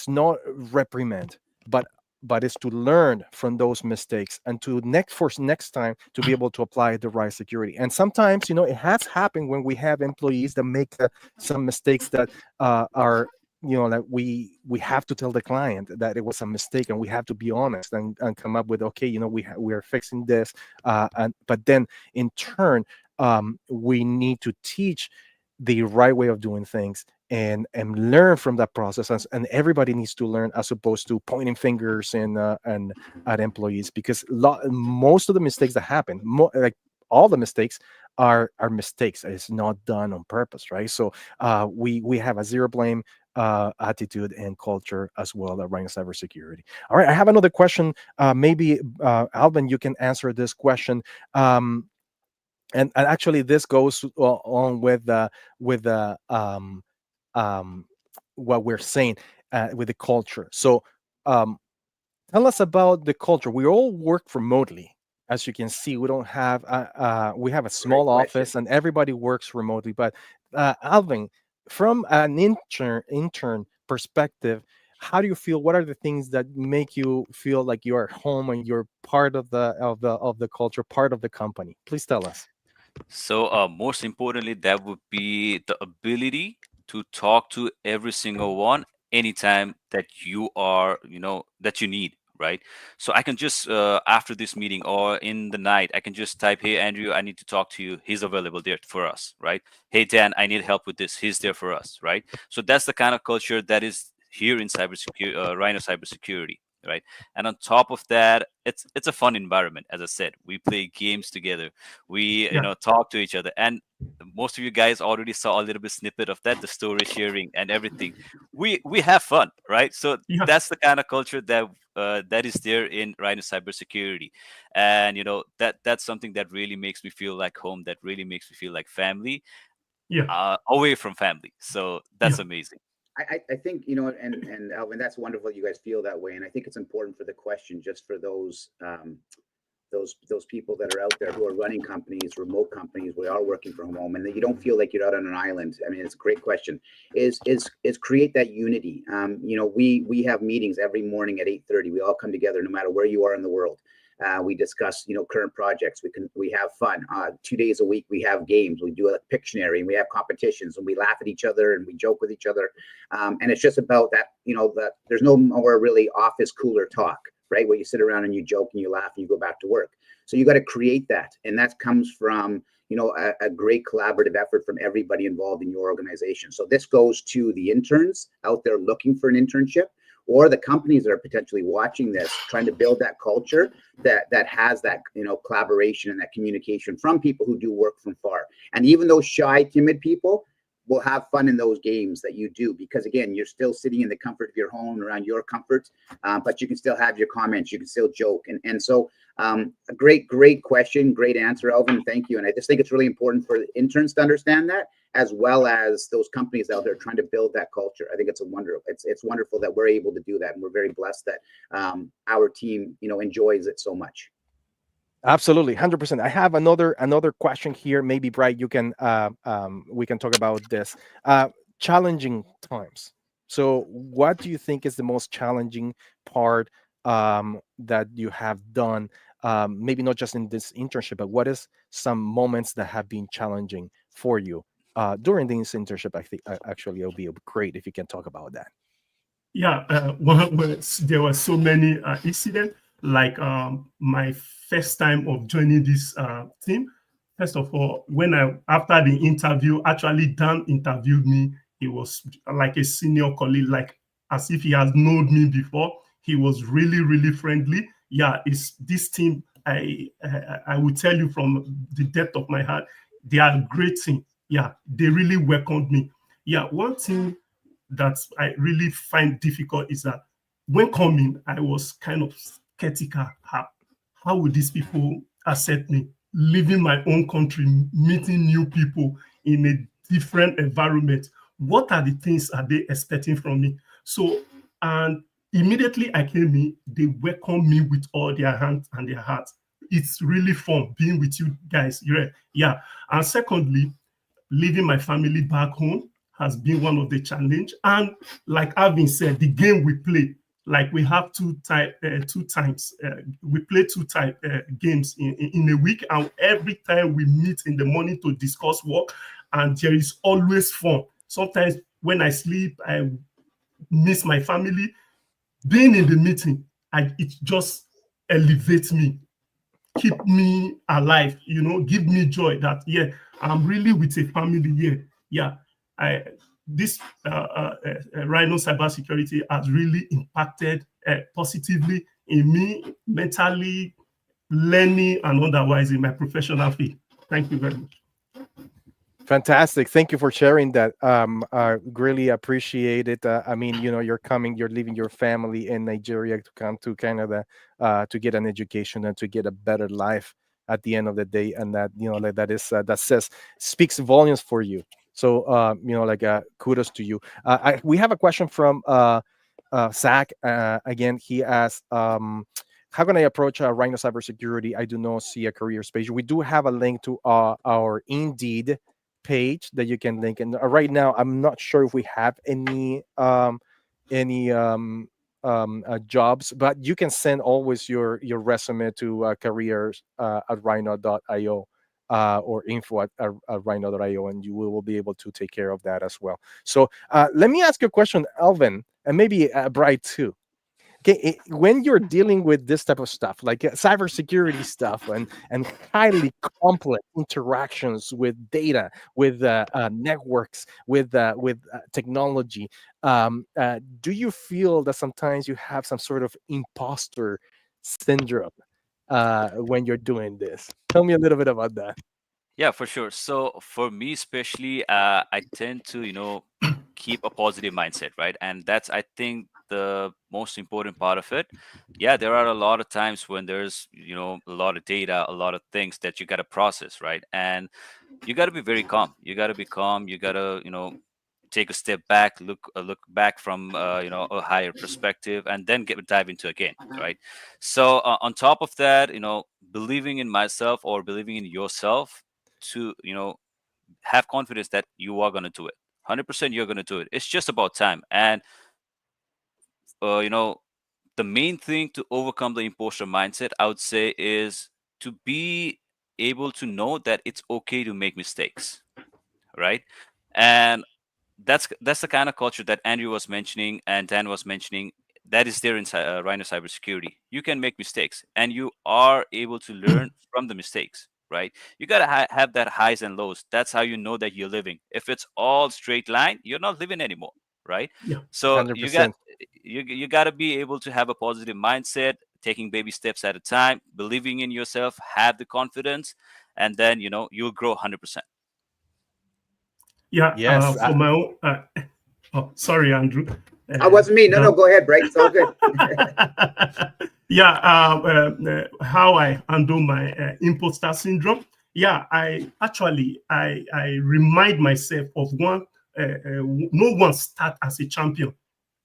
not reprimand, but it's to learn from those mistakes and to next time to be able to apply the right security. And sometimes, it has happened when we have employees that make some mistakes that are, that we have to tell the client that it was a mistake, and we have to be honest and come up with, okay, we are fixing this, but then in turn, we need to teach the right way of doing things and learn from that process, and everybody needs to learn, as opposed to pointing fingers and at employees, because most of the mistakes that happen, like all the mistakes, are mistakes. It's not done on purpose, right? So we have a zero blame attitude and culture as well at Rhino Cybersecurity. All right, I have another question. Maybe Alvin, you can answer this question. And actually, this goes on with what we're saying with the culture. So, tell us about the culture. We all work remotely, as you can see. We don't have we have a small office, and everybody works remotely. But Alvin, from an intern perspective, how do you feel? What are the things that make you feel like you're at home and you're part of the culture, part of the company? Please tell us. So, most importantly, that would be the ability to talk to every single one anytime that you are, that you need, right? So I can just, after this meeting or in the night, I can just type, "Hey, Andrew, I need to talk to you." He's available there for us, right? "Hey, Dan, I need help with this." He's there for us, right? So that's the kind of culture that is here in cybersecurity, Rhino Cybersecurity, right? And on top of that, it's a fun environment. As I said, we play games together, we talk to each other, and most of you guys already saw a little bit snippet of that, the story sharing and everything. We have fun, right? So Yeah. that's the kind of culture that is there in Rhino Cybersecurity. And that's something that really makes me feel like home, that really makes me feel like family, Yeah. away from family. So that's Yeah. amazing. I think, and Alvin, that's wonderful you guys feel that way. And I think it's important for the question, just for those people that are out there who are running companies, remote companies, we are working from home, and that you don't feel like you're out on an island. I mean, it's a great question. Is create that unity. We have meetings every morning at 8:30. We all come together, no matter where you are in the world. We discuss, current projects. We have fun. 2 days a week, we have games. We do a Pictionary, and we have competitions, and we laugh at each other, and we joke with each other. And it's just about that, that there's no more really office cooler talk, right? Where you sit around and you joke and you laugh and you go back to work. So you got to create that. And that comes from, a great collaborative effort from everybody involved in your organization. So this goes to the interns out there looking for an internship, or the companies that are potentially watching this, trying to build that culture that has that, collaboration and that communication from people who do work from far. And even those shy, timid people will have fun in those games that you do, because again, you're still sitting in the comfort of your home around your comfort, but you can still have your comments, you can still joke. And so a great question, great answer, Alvin. Thank you. And I just think it's really important for the interns to understand that, as well as those companies out there trying to build that culture. I think it's it's wonderful that we're able to do that. And we're very blessed that our team, enjoys it so much. Absolutely, 100%. I have another question here. Maybe Bright, you can we can talk about this. Challenging times. So, what do you think is the most challenging part that you have done? Maybe not just in this internship, but what is some moments that have been challenging for you during this internship? I think actually it'll be great if you can talk about that. Yeah, there were so many incidents. Like my first time of joining this team. First of all, after the interview, actually Dan interviewed me. He was like a senior colleague, like as if he has known me before. He was really, really friendly. Yeah, it's this team. I will tell you from the depth of my heart, they are a great team. Yeah, they really welcomed me. Yeah, one thing that I really find difficult is that when coming, I was kind of skeptical. How would these people accept me? Leaving my own country, meeting new people in a different environment. What are the things are they expecting from me? So, and immediately I came in, they welcomed me with all their hands and their hearts. It's really fun being with you guys. Yeah. And secondly, leaving my family back home has been one of the challenge. And like Alvin said, the game we play, like we have two times. We play two games in a week, and every time we meet in the morning to discuss work, and there is always fun. Sometimes when I sleep, I miss my family. Being in the meeting, it just elevates me, keep me alive, give me joy that, yeah, I'm really with a family here. Yeah, this Rhino Cybersecurity has really impacted positively in me, mentally, learning, and otherwise in my professional field. Thank you very much. Fantastic. Thank you for sharing that. I really appreciate it. I mean, you're leaving your family in Nigeria to come to Canada to get an education and to get a better life at the end of the day. And that, like that speaks volumes for you. So, kudos to you. We have a question from Zach. Again, he asked, how can I approach Rhino Cybersecurity? I do not see a career page. We do have a link to our Indeed page that you can link, and right now I'm not sure if we have any jobs, but you can send always your resume to careers at rhino.io or info at rhino.io, and you will be able to take care of that as well. So let me ask you a question, Alvin, and maybe Bright too. Okay, when you're dealing with this type of stuff, like cybersecurity stuff and highly complex interactions with data, with networks, with technology, do you feel that sometimes you have some sort of imposter syndrome when you're doing this? Tell me a little bit about that. Yeah, for sure. So for me, especially, I tend to, keep a positive mindset, right? And that's, I think, the most important part of it. Yeah, there are a lot of times when there's, a lot of data, a lot of things that you got to process, right? And you got to be very calm. You got to be calm. You got to, take a step back, look back from, a higher perspective, and then dive into again, right? So on top of that, believing in myself or believing in yourself to, have confidence that you are going to do it. 100% you're going to do it. It's just about time. And uh, you know the main thing to overcome the imposter mindset, I would say, is to be able to know that it's okay to make mistakes, right? And that's the kind of culture that Andrew was mentioning and Dan was mentioning, that is there in Rhino Cybersecurity. You can make mistakes and you are able to learn from the mistakes, right? You got to have that highs and lows. That's how you know that you're living. If it's all straight line, you're not living anymore, right? Yeah. So 100%. you got to be able to have a positive mindset, taking baby steps at a time, believing in yourself, have the confidence, and then you'll grow 100%. Yeah. Yes. For my own. Oh, sorry, Andrew. I wasn't me. No, go ahead, Bright. It's all good. Yeah. How I handle my imposter syndrome. Yeah, I remind myself of one. No one start as a champion.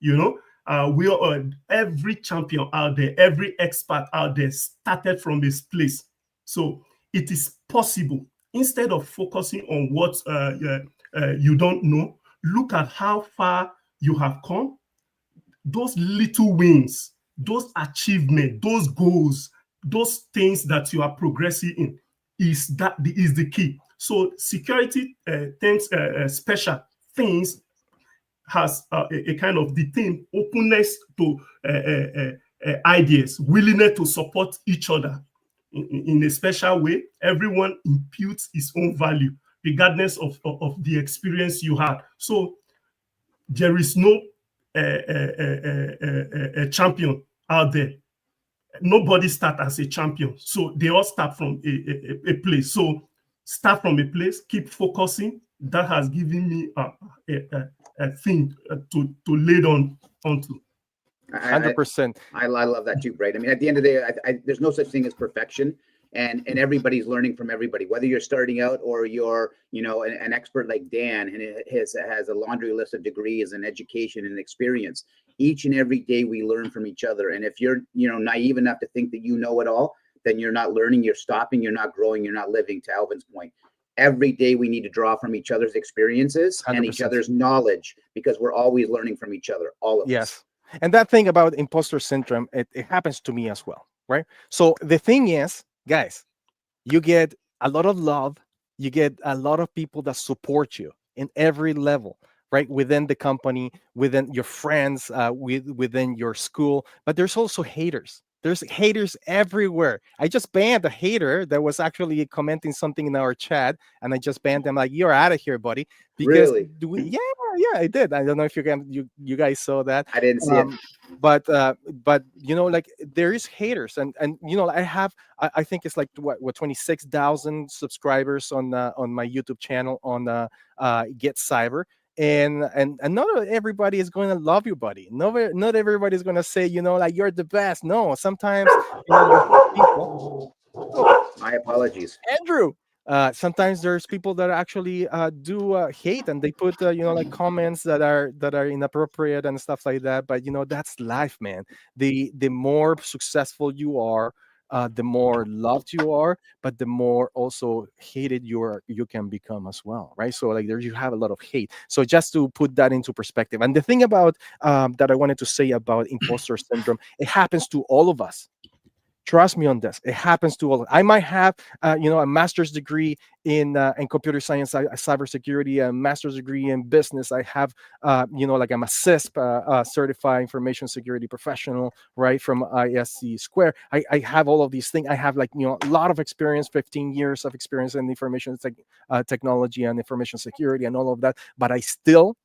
We are every champion out there, every expert out there started from this place. So it is possible. Instead of focusing on what you don't know, look at how far you have come. Those little wins, those achievements, those goals, those things that you are progressing in is the key. So security things, special things has a kind of the theme openness to ideas, willingness to support each other in a special way. Everyone imputes his own value regardless of the experience you had. So there is no a champion out there. Nobody start as a champion. So they all start from a place. So start from a place, keep focusing. That has given me a thing to lead on onto. 100%. I love that too, Bright. I mean, at the end of the day, there's no such thing as perfection. and everybody's learning from everybody, whether you're starting out or you're, you know, an expert like Dan, and it has a laundry list of degrees and education and experience. Each and every day we learn from each other. And if you're, you know, naive enough to think that you know it all, then you're not learning, you're stopping, you're not growing, you're not living, to Alvin's point. Every day we need to draw from each other's experiences 100%. And each other's knowledge, because we're always learning from each other, all of us. And that thing about imposter syndrome, it happens to me as well, right? So the thing is, guys, you get a lot of love, you get a lot of people that support you in every level, right? Within the company, within your friends, within your school, but there's also haters. There's haters everywhere. I just banned a hater that was actually commenting something in our chat, and I just banned them. Like, you're out of here, buddy. Because really? Yeah, I did. I don't know if you guys saw that. I didn't see it. But you know, like, there is haters, and you know, I think it's like what 26,000 subscribers on my YouTube channel on Get Cyber. And not everybody is going to love you, buddy. Not everybody is going to say, you know, like, you're the best. No, sometimes, you know, people. My apologies, Andrew. Sometimes there's people that actually do hate, and they put you know, like, comments that are inappropriate and stuff like that. But you know, that's life, man. The more successful you are, the more loved you are, but the more also hated you can become as well, right? So, like, there you have a lot of hate. So just to put that into perspective, and the thing about that I wanted to say about imposter syndrome, it happens to all of us. Trust me on this. It happens to all. I might have, you know, a master's degree in computer science, cybersecurity, a master's degree in business. I have, you know, like, I'm a CISP, certified information security professional, right, from ISC Square. I have all of these things. I have, like, you know, a lot of experience, 15 years of experience in information technology and information security and all of that. But I still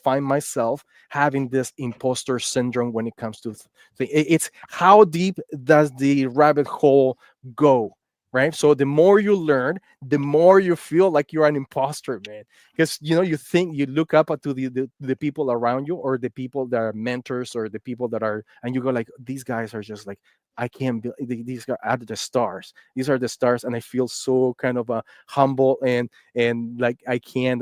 find myself having this imposter syndrome when it comes to it's how deep does the rabbit hole go, right? So the more you learn, the more you feel like you're an imposter, man. Because, you know, you look up to the people around you, or the people that are mentors, or the people that are, and you go like, these guys are just like, I can't be, these guys are the stars. These are the stars, and I feel so kind of humble and like I can't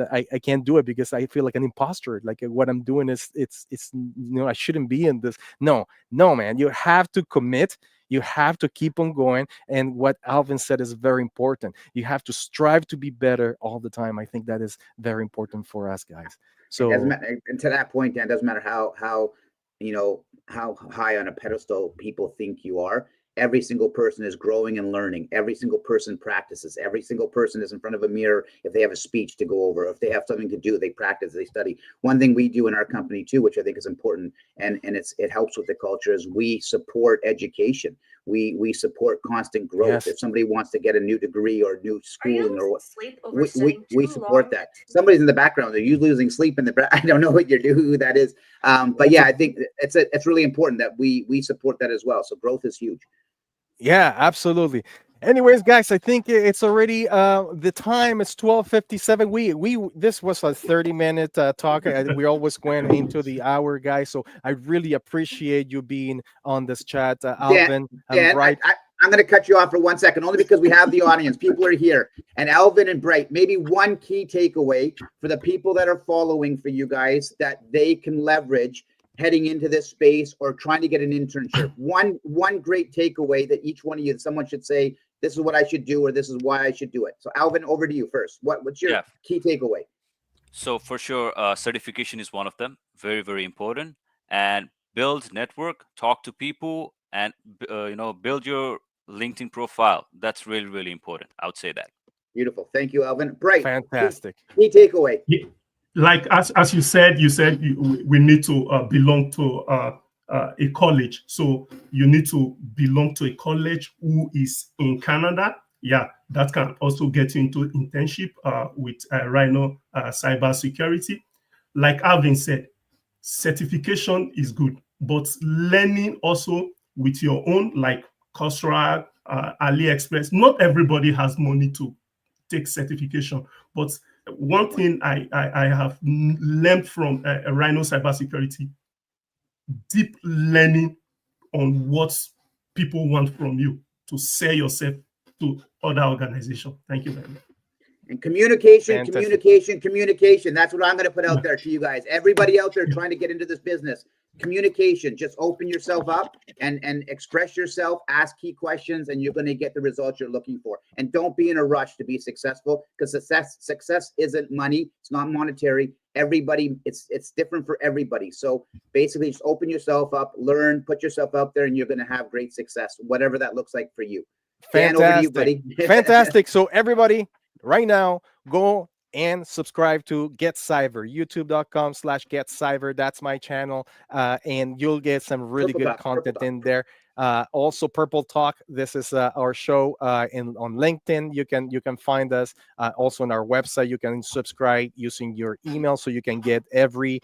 do it, because I feel like an imposter. Like, what I'm doing is it's you know, I shouldn't be in this. No, man, you have to commit. You have to keep on going. And what Alvin said is very important. You have to strive to be better all the time. I think that is very important for us, guys. So, and to that point, Dan, it doesn't matter how you know, how high on a pedestal people think you are. Every single person is growing and learning. Every single person practices. Every single person is in front of a mirror. If they have a speech to go over, if they have something to do, they practice, they study. One thing we do in our company too, which I think is important, and it helps with the culture, is we support education. We support constant growth. Yes. If somebody wants to get a new degree or new schooling, or what, we support that. Somebody's in the background. They're usually losing sleep in the. I don't know what you're doing, who that is. But yeah, I think it's really important that we support that as well. So growth is huge. Yeah, absolutely. Anyways, guys, I think it's already the time. It's 12:57. We this was a 30-minute talk. We always went into the hour, guys. So I really appreciate you being on this chat, Alvin. Dan, Bright. I'm going to cut you off for 1 second, only because we have the audience. People are here, and Alvin and Bright. Maybe one key takeaway for the people that are following for you guys that they can leverage heading into this space or trying to get an internship. One great takeaway that each one of you, someone should say, this is what I should do, or this is why I should do it. So Alvin, over to you first. What's your key takeaway? So for sure, certification is one of them. Very, very important. And build network, talk to people, and you know, build your LinkedIn profile. That's really, really important. I would say that. Beautiful. Thank you, Alvin. Bright. Fantastic. Key takeaway. Yeah. Like as you said, we need to belong to a college. So you need to belong to a college who is in Canada. Yeah, that can also get you into internship with Rhino Cybersecurity. Like Alvin said, certification is good, but learning also with your own, like Coursera, AliExpress. Not everybody has money to take certification, but one thing I have learned from Rhino Cybersecurity, deep learning on what people want from you to sell yourself to other organizations. Thank you very much. And communication, Fantastic. communication. That's what I'm going to put out there to you guys. Everybody out there trying to get into this business. Communication. Just open yourself up and express yourself. Ask key questions, and you're going to get the results you're looking for. And don't be in a rush to be successful, because success isn't money. It's not monetary. Everybody, it's different for everybody. So basically, just open yourself up, learn, put yourself out there, and you're going to have great success, whatever that looks like for you. Dan, over to you, buddy. Fantastic. So everybody, right now, go and subscribe to Get Cyber, youtube.com/GetCyber. That's my channel. And you'll get some really Purple good Dot, Purple content Dot. in there. Also Purple Talk. This is our show on LinkedIn. You can find us also on our website. You can subscribe using your email, so you can get every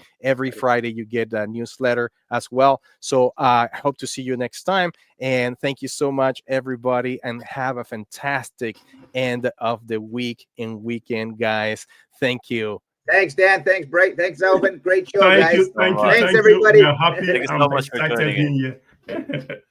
Friday you get a newsletter as well. So I hope to see you next time. And thank you so much, everybody, and have a fantastic end of the week and weekend, guys. Thank you. Thanks, Dan. Thanks, Bright. Thanks, Alvin. Great show, Thank guys. you. Thank you. Thanks, Thank everybody. You. We are happy. Thank you so I'm much for excited joining being here.